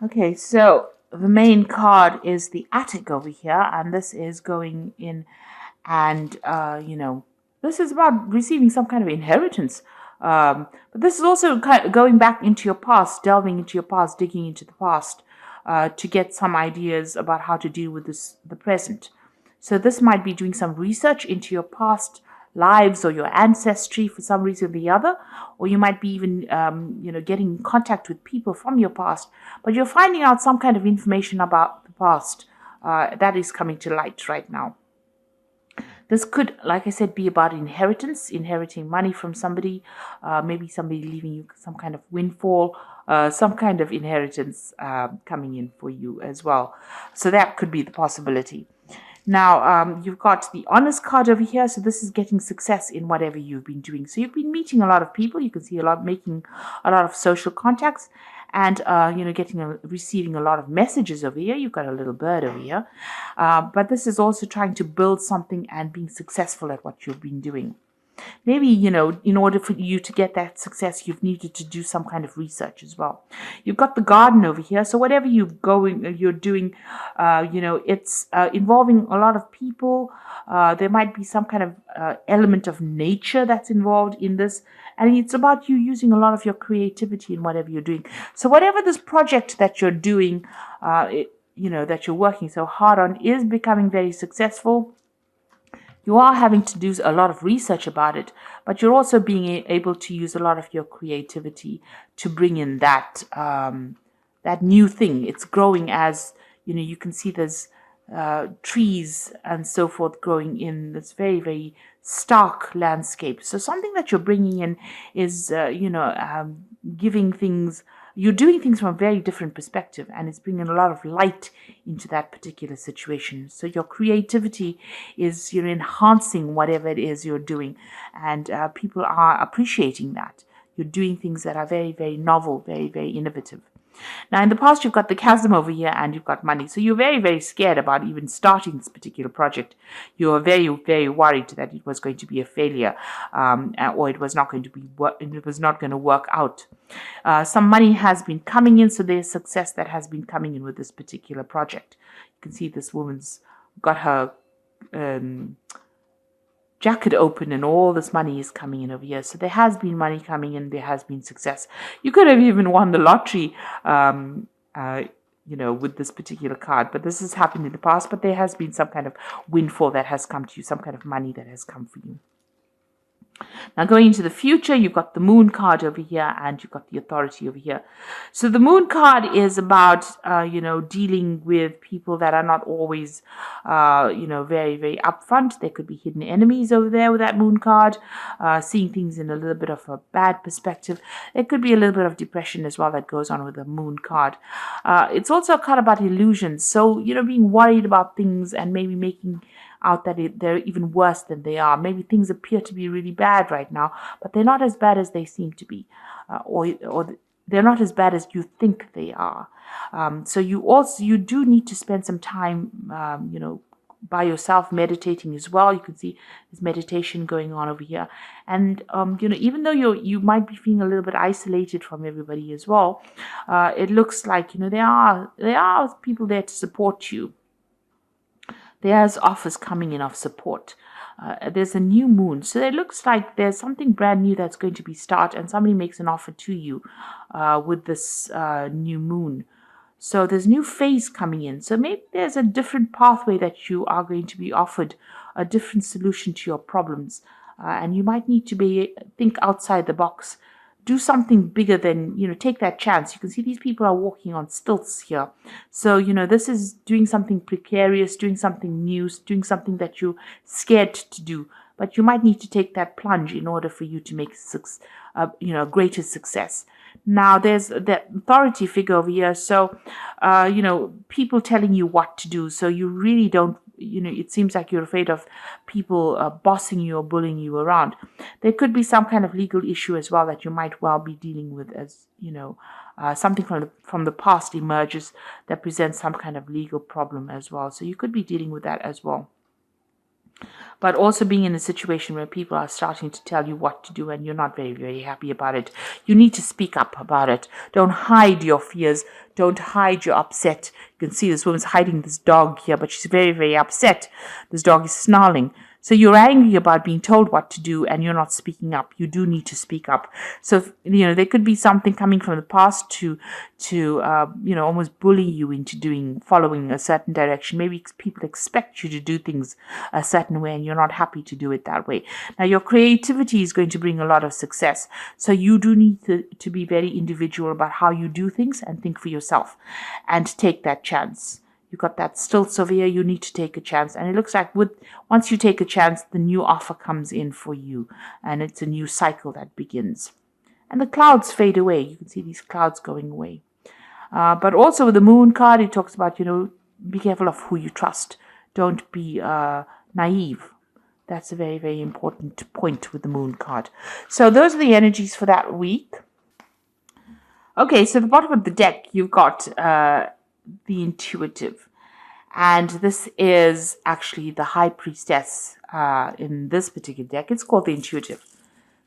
Okay, so the main card is the attic over here, and this is going in, and this is about receiving some kind of inheritance. But this is also kind of going back into your past, delving into your past, digging into the past, to get some ideas about how to deal with the present. So this might be doing some research into your past lives or your ancestry for some reason or the other, or you might be even getting in contact with people from your past, but you're finding out some kind of information about the past that is coming to light right now. This could, like I said, be about inheritance, inheriting money from somebody, maybe somebody leaving you some kind of windfall, some kind of inheritance coming in for you as well. So that could be the possibility. Now, you've got the honest card over here. So this is getting success in whatever you've been doing. So you've been meeting a lot of people. You can see making a lot of social contacts, and receiving a lot of messages over here. You've got a little bird over here, but this is also trying to build something and being successful at what you've been doing. Maybe, in order for you to get that success, you've needed to do some kind of research as well. You've got the garden over here. So whatever you're doing, it's involving a lot of people. There might be some kind of element of nature that's involved in this. And it's about you using a lot of your creativity in whatever you're doing. So whatever this project that you're doing, that you're working so hard on is becoming very successful. You are having to do a lot of research about it, but you're also being able to use a lot of your creativity to bring in that new thing. It's growing as you can see there's trees and so forth growing in this very, very stark landscape. So something that you're bringing in is giving things. You're doing things from a very different perspective, and it's bringing a lot of light into that particular situation. So your creativity is you're enhancing whatever it is you're doing, and people are appreciating that. You're doing things that are very, very novel, very, very innovative. Now, in the past, you've got the chasm over here and you've got money. So you're very, very scared about even starting this particular project. You're very, very worried that it was going to be a failure, or it was not going to work out. Some money has been coming in, so there's success that has been coming in with this particular project. You can see this woman's got her jacket open and all this money is coming in over here. So there has been money coming in, there has been success. You could have even won the lottery, with this particular card, but this has happened in the past, but there has been some kind of windfall that has come to you, some kind of money that has come for you. Now, going into the future, you've got the moon card over here and you've got the authority over here. So the moon card is about, dealing with people that are not always, very, very upfront. There could be hidden enemies over there with that moon card, seeing things in a little bit of a bad perspective. There could be a little bit of depression as well that goes on with the moon card. It's also a card about illusions. So, being worried about things and maybe making out that they're even worse than they are. Maybe things appear to be really bad right now, but they're not as bad as they seem to be, or they're not as bad as you think they are. So you do need to spend some time, by yourself meditating as well. You can see there's meditation going on over here, and even though you might be feeling a little bit isolated from everybody as well, it looks like there are people there to support you. There's offers coming in of support. There's a new moon. So it looks like there's something brand new that's going to be start, and somebody makes an offer to you with this new moon. So there's new phase coming in. So maybe there's a different pathway that you are going to be offered, a different solution to your problems. And you might need to think outside the box. Do something bigger than, take that chance. You can see these people are walking on stilts here. So, this is doing something precarious, doing something new, doing something that you're scared to do. But you might need to take that plunge in order for you to make greater success. Now, there's that authority figure over here. So, people telling you what to do. So you really don't, it seems like you're afraid of people bossing you or bullying you around. There could be some kind of legal issue as well that you might well be dealing with, as something from the past emerges that presents some kind of legal problem as well. So you could be dealing with that as well. but also being in a situation where people are starting to tell you what to do and you're not very, very happy about it. You need to speak up about it. Don't hide your fears. Don't hide your upset. You can see this woman's hiding this dog here, but she's very, very upset. This dog is snarling. So you're angry about being told what to do and you're not speaking up. You do need to speak up. So, there could be something coming from the past to almost bully you into following a certain direction. Maybe people expect you to do things a certain way and you're not happy to do it that way. Now, your creativity is going to bring a lot of success. So you do need to be very individual about how you do things and think for yourself and take that chance. You got that still severe, you need to take a chance. And it looks like once you take a chance, the new offer comes in for you. And it's a new cycle that begins. And the clouds fade away. You can see these clouds going away. But also with the moon card, it talks about, be careful of who you trust. Don't be naive. That's a very, very important point with the moon card. So those are the energies for that week. Okay, so at the bottom of the deck, you've got the intuitive. And this is actually the high priestess in this particular deck. It's called the intuitive.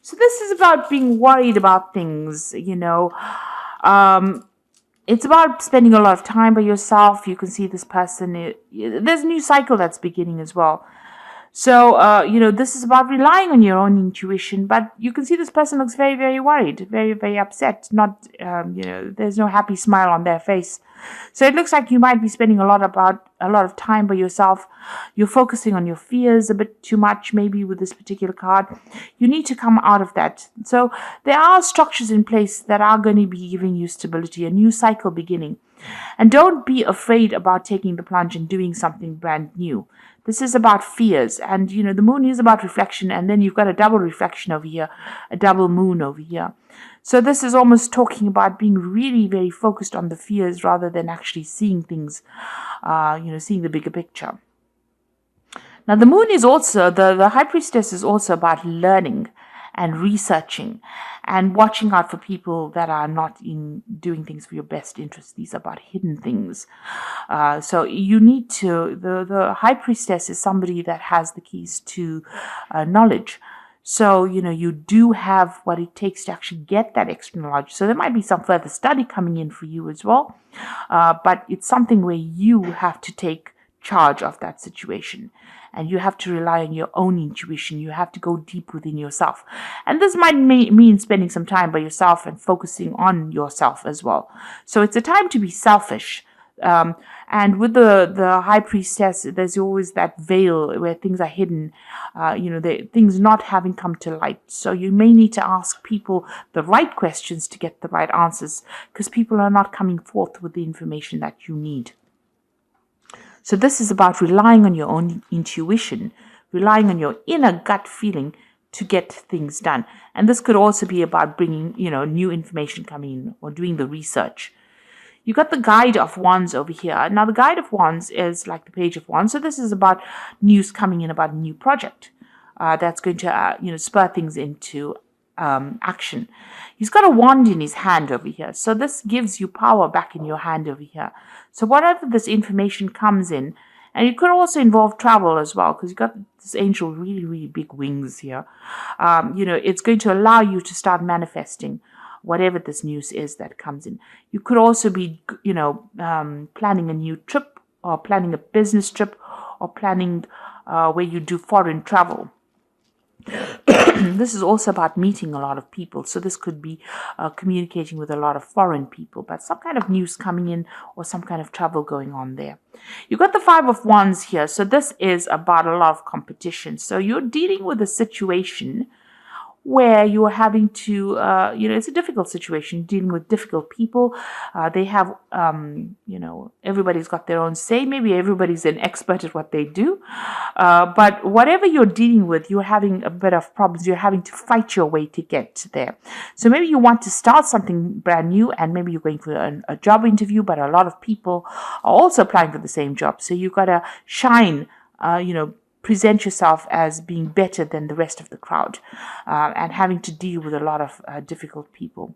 So this is about being worried about things, it's about spending a lot of time by yourself. You can see this person, there's a new cycle that's beginning as well. So, this is about relying on your own intuition, but you can see this person looks very, very worried, very, very upset. Not, there's no happy smile on their face. So it looks like you might be spending a lot of time by yourself. You're focusing on your fears a bit too much, maybe with this particular card. You need to come out of that. So there are structures in place that are going to be giving you stability, a new cycle beginning. And don't be afraid about taking the plunge and doing something brand new. This is about fears, and the moon is about reflection, and then you've got a double reflection over here, a double moon over here. So this is almost talking about being really very focused on the fears rather than actually seeing things, seeing the bigger picture. Now the moon is also, the high priestess is also about learning and researching and watching out for people that are not in doing things for your best interest. These are about hidden things. So you need to, the high priestess is somebody that has the keys to knowledge. So, you do have what it takes to actually get that extra knowledge. So there might be some further study coming in for you as well. But it's something where you have to take charge of that situation. And you have to rely on your own intuition. You have to go deep within yourself. And this might mean spending some time by yourself and focusing on yourself as well. So it's a time to be selfish. And with the high priestess, there's always that veil where things are hidden, things not having come to light. So you may need to ask people the right questions to get the right answers, because people are not coming forth with the information that you need. So this is about relying on your own intuition, relying on your inner gut feeling to get things done. And this could also be about bringing, new information coming in or doing the research. You got the Guide of Wands over here. Now, the Guide of Wands is like the Page of Wands. So this is about news coming in about a new project that's going to, spur things into action. He's got a wand in his hand over here. So this gives you power back in your hand over here. So whatever this information comes in, and it could also involve travel as well, because you've got this angel with really, really big wings here. It's going to allow you to start manifesting whatever this news is that comes in. You could also be, planning a new trip, or planning a business trip, or planning where you do foreign travel. This is also about meeting a lot of people. So this could be communicating with a lot of foreign people, but some kind of news coming in or some kind of travel going on there. You've got the Five of Wands here. So this is about a lot of competition. So you're dealing with a situation where you are having to, it's a difficult situation, dealing with difficult people. They have, everybody's got their own say. Maybe everybody's an expert at what they do. But whatever you're dealing with, you're having a bit of problems. You're having to fight your way to get there. So maybe you want to start something brand new, and maybe you're going for a job interview, but a lot of people are also applying for the same job. So you've got to shine, present yourself as being better than the rest of the crowd, and having to deal with a lot of difficult people.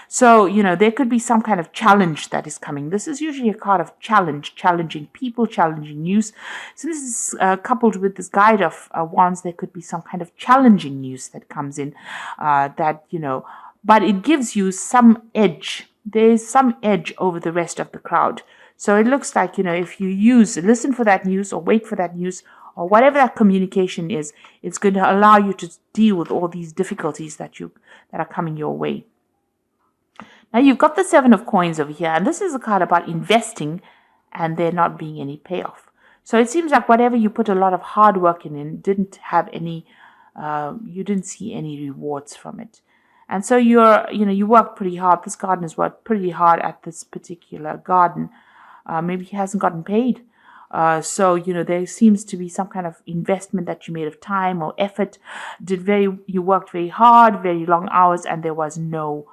So, there could be some kind of challenge that is coming. This is usually a card of challenge, challenging people, challenging news. So this is coupled with this guide of wands. There could be some kind of challenging news that comes in, but it gives you some edge. There's some edge over the rest of the crowd. So it looks like, if you listen for that news or wait for that news or whatever that communication is, it's going to allow you to deal with all these difficulties that are coming your way. Now you've got the Seven of Coins over here, and this is a card about investing and there not being any payoff. So it seems like whatever you put a lot of hard work in didn't have any, you didn't see any rewards from it. And so you work pretty hard. This gardener's worked pretty hard at this particular garden. Maybe he hasn't gotten paid. So there seems to be some kind of investment that you made of time or effort. You worked very hard, very long hours, and there was no,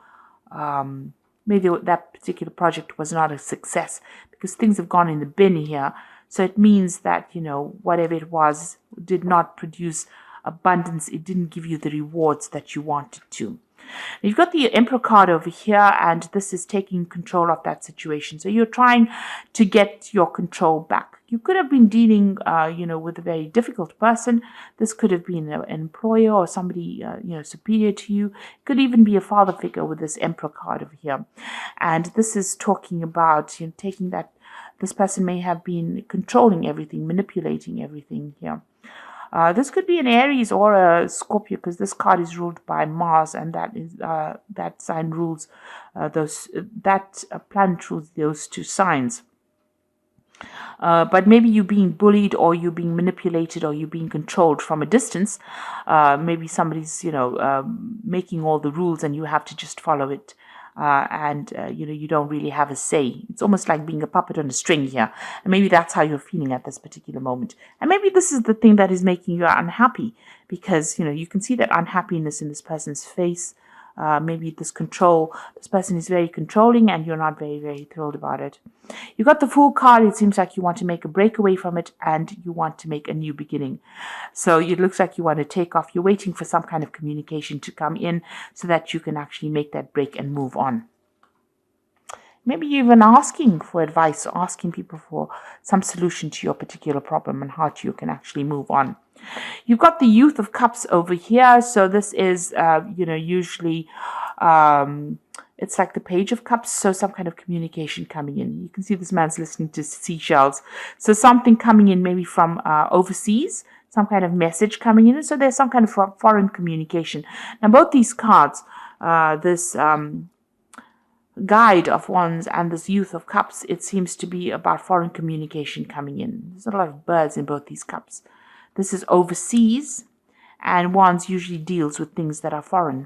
maybe that particular project was not a success because things have gone in the bin here. So it means that, whatever it was did not produce abundance. It didn't give you the rewards that you wanted to. You've got the Emperor card over here, and this is taking control of that situation. So you're trying to get your control back. You could have been dealing, with a very difficult person. This could have been an employer or somebody, superior to you. It could even be a father figure with this Emperor card over here. And this is talking about, taking that. This person may have been controlling everything, manipulating everything here. This could be an Aries or a Scorpio because this card is ruled by Mars, and that sign rules that planet rules those two signs. But maybe you're being bullied, or you're being manipulated, or you're being controlled from a distance. Maybe somebody's making all the rules and you have to just follow it. You don't really have a say. It's almost like being a puppet on a string here. And maybe that's how you're feeling at this particular moment. And maybe this is the thing that is making you unhappy because, you can see that unhappiness in this person's face. Maybe this person is very controlling and you're not very, very thrilled about it. You got the Fool card. It seems like you want to make a break away from it and you want to make a new beginning. So it looks like you want to take off. You're waiting for some kind of communication to come in so that you can actually make that break and move on. Maybe you're even asking for advice or asking people for some solution to your particular problem and how you can actually move on. You've got the Youth of Cups over here. So this is, usually it's like the Page of Cups. So some kind of communication coming in. You can see this man's listening to seashells. So something coming in maybe from overseas, some kind of message coming in. So there's some kind of foreign communication. Now both these cards, this Guide of Wands and this Youth of Cups, it seems to be about foreign communication coming in. There's a lot of birds in both these cups. This is overseas, and Wands usually deals with things that are foreign.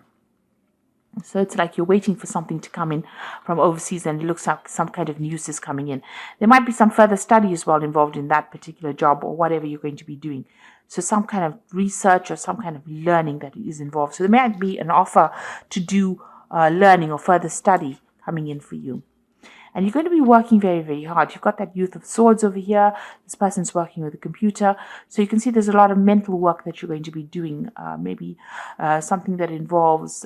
So it's like you're waiting for something to come in from overseas, and it looks like some kind of news is coming in. There might be some further study as well involved in that particular job or whatever you're going to be doing. So some kind of research or some kind of learning that is involved. So there might be an offer to do learning or further study coming in for you. And you're going to be working very, very hard. You've got that Youth of Swords over here. This person's working with a computer. So you can see there's a lot of mental work that you're going to be doing. Maybe something that involves,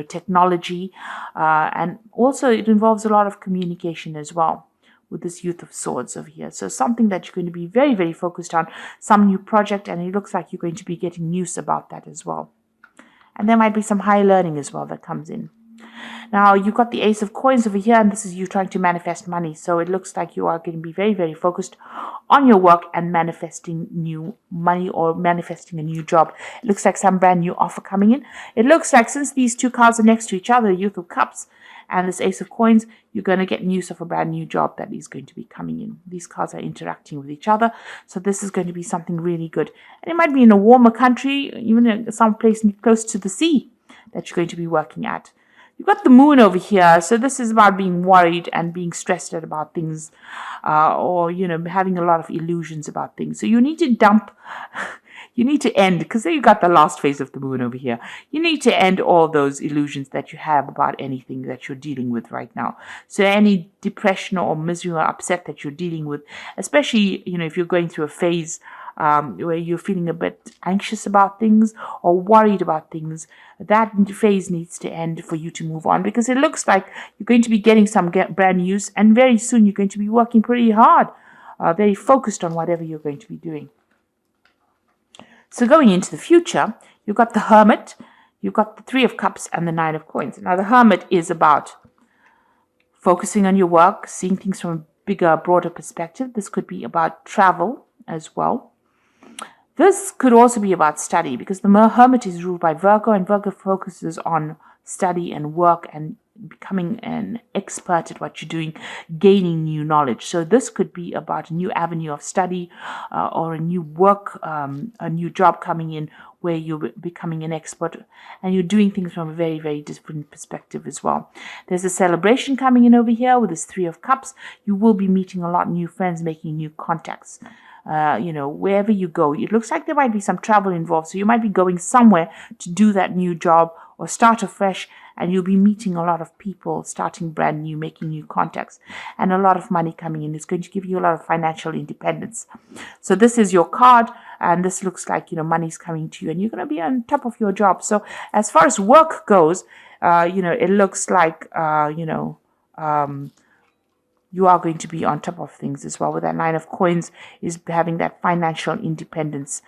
technology. And also it involves a lot of communication as well with this Youth of Swords over here. So something that you're going to be very, very focused on. Some new project. And it looks like you're going to be getting news about that as well. And there might be some high learning as well that comes in. Now, you've got the Ace of Coins over here, and this is you trying to manifest money. So it looks like you are going to be very, very focused on your work and manifesting new money or manifesting a new job. It looks like some brand new offer coming in. It looks like since these two cards are next to each other, the Youth of Cups and this Ace of Coins, you're going to get news of a brand new job that is going to be coming in. These cards are interacting with each other. So this is going to be something really good. And it might be in a warmer country, even in some place close to the sea that you're going to be working at. You've got the Moon over here. So this is about being worried and being stressed out about things or, having a lot of illusions about things. So you need to you need to end, because there you got the last phase of the Moon over here. You need to end all those illusions that you have about anything that you're dealing with right now. So any depression or misery or upset that you're dealing with, especially, if you're going through a phase where you're feeling a bit anxious about things or worried about things, that phase needs to end for you to move on, because it looks like you're going to be getting some brand news, and very soon you're going to be working pretty hard, very focused on whatever you're going to be doing. So going into the future, you've got the Hermit, you've got the Three of Cups and the Nine of Coins. Now the Hermit is about focusing on your work, seeing things from a bigger, broader perspective. This could be about travel as well. This could also be about study, because the Hermit is ruled by Virgo, and Virgo focuses on study and work and becoming an expert at what you're doing, gaining new knowledge. So this could be about a new avenue of study or a new work, a new job coming in where you're becoming an expert and you're doing things from a very, very different perspective as well. There's a celebration coming in over here with this Three of Cups. You will be meeting a lot of new friends, making new contacts. Wherever you go, it looks like there might be some travel involved. So you might be going somewhere to do that new job or start afresh, and you'll be meeting a lot of people, starting brand new, making new contacts, and a lot of money coming in. It's going to give you a lot of financial independence. So this is your card, and this looks like, money's coming to you, and you're going to be on top of your job. So as far as work goes, it looks like, you are going to be on top of things as well. With that Nine of Coins is having that financial independence,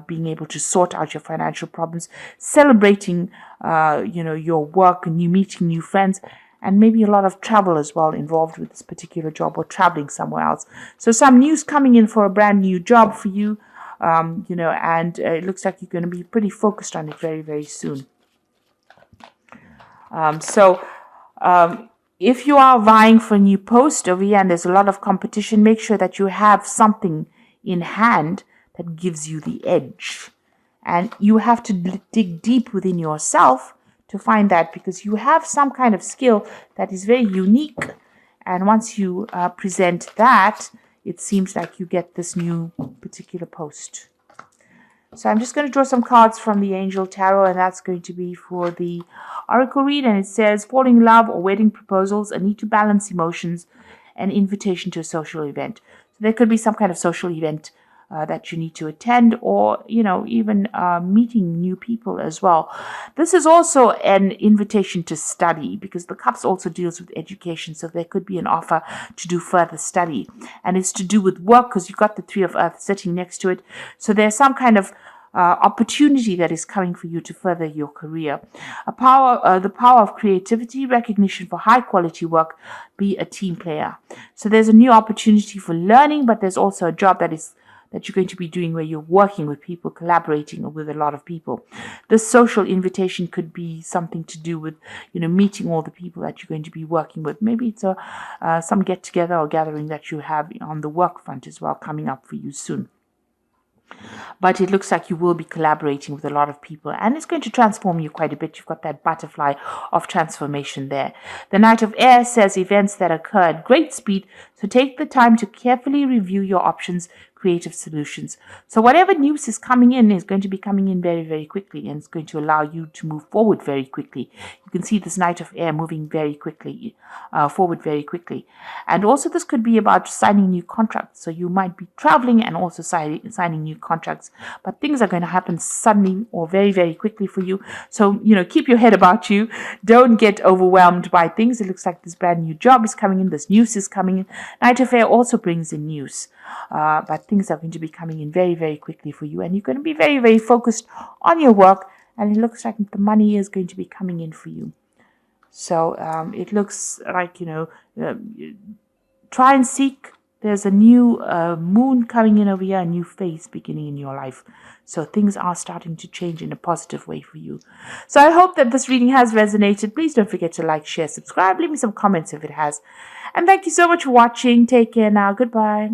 being able to sort out your financial problems, celebrating, your work, and you meeting new friends, and maybe a lot of travel as well involved with this particular job, or traveling somewhere else. So some news coming in for a brand new job for you, and it looks like you're going to be pretty focused on it very, very soon. If you are vying for a new post over here and there's a lot of competition, make sure that you have something in hand that gives you the edge. And you have to dig deep within yourself to find that, because you have some kind of skill that is very unique. And once you present that, it seems like you get this new particular post. So I'm just going to draw some cards from the Angel Tarot, and that's going to be for the Oracle read. And it says, falling in love or wedding proposals, a need to balance emotions, an invitation to a social event. So there could be some kind of social event that you need to attend, or, even meeting new people as well. This is also an invitation to study, because the Cups also deals with education. So there could be an offer to do further study, and it's to do with work, because you've got the Three of Earth sitting next to it. So there's some kind of opportunity that is coming for you to further your career. The power of creativity, recognition for high quality work, be a team player. So there's a new opportunity for learning, but there's also a job that you're going to be doing where you're working with people, collaborating with a lot of people. This social invitation could be something to do with, meeting all the people that you're going to be working with. Maybe it's some get together or gathering that you have on the work front as well, coming up for you soon. But it looks like you will be collaborating with a lot of people, and it's going to transform you quite a bit. You've got that butterfly of transformation there. The Knight of Air says events that occur at great speed, so take the time to carefully review your options, creative solutions. So whatever news is coming in is going to be coming in very, very quickly, and it's going to allow you to move forward very quickly. You can see this Knight of Air moving very quickly, forward very quickly. And also this could be about signing new contracts. So you might be traveling and also signing new contracts, but things are going to happen suddenly or very, very quickly for you. So, keep your head about you. Don't get overwhelmed by things. It looks like this brand new job is coming in. This news is coming in. Knight of Air also brings in news. But things are going to be coming in very, very quickly for you, and you're going to be very, very focused on your work, and it looks like the money is going to be coming in for you. So it looks like, try and seek. There's a new moon coming in over here, a new phase beginning in your life. So things are starting to change in a positive way for you. So I hope that this reading has resonated. Please don't forget to like, share, subscribe. Leave me some comments if it has. And thank you so much for watching. Take care now. Goodbye.